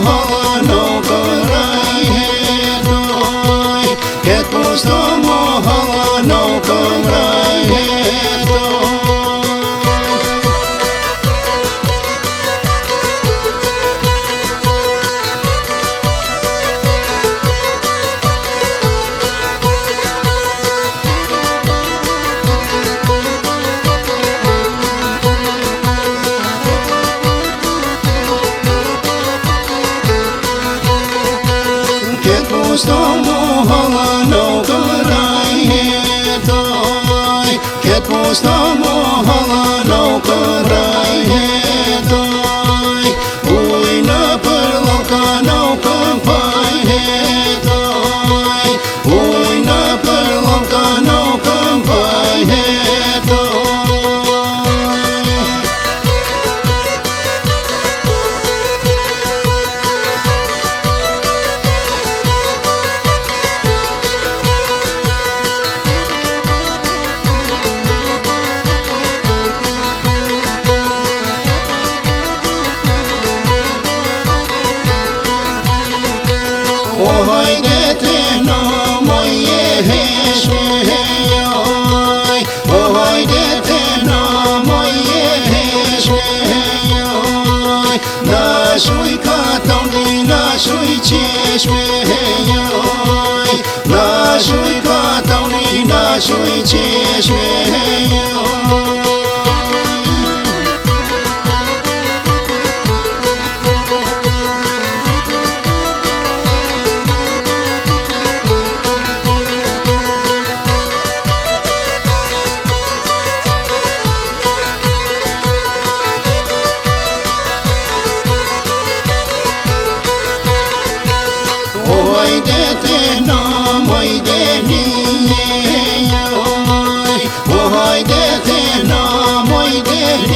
mohon nuk rajhetoj, ket pusto mohon nuk rajhetoj. Pusto mohon nuk rajhetoj, ket pusto mohon nuk rajhetoj, uj në përllka nuk pajhetoj, uj në përllka nuk pajhetoj. O hajdete në moje heshmejoj, o hajdete në moje heshmejoj, nashuj katoni, nashuj qeshmejoj, nashuj katoni, nashuj qeshmejoj. Hajdete në mojdenijoj, o hajdete në mojdenijoj,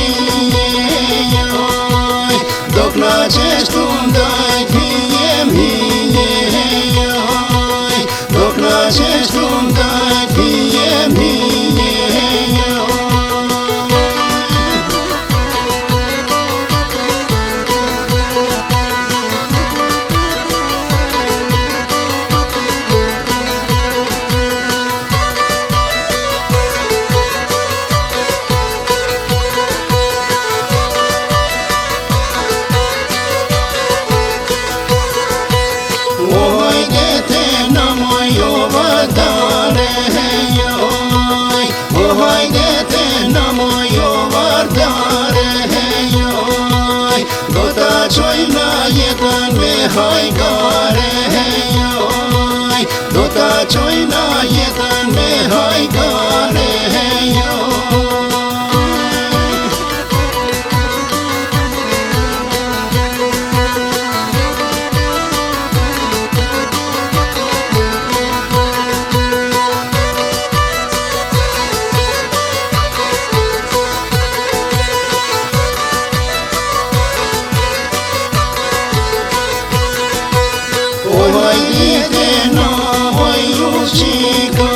do knaqeshtu ndajt hijem hijejoj, do knaqeshtu ndajt hijem hijejoj. O hajdete në mojo vardare hejoj, do ta qoj në jetën me hajgare hejoj, do ta qoj në jetën me hajgare hejoj. O hajdete në moju qika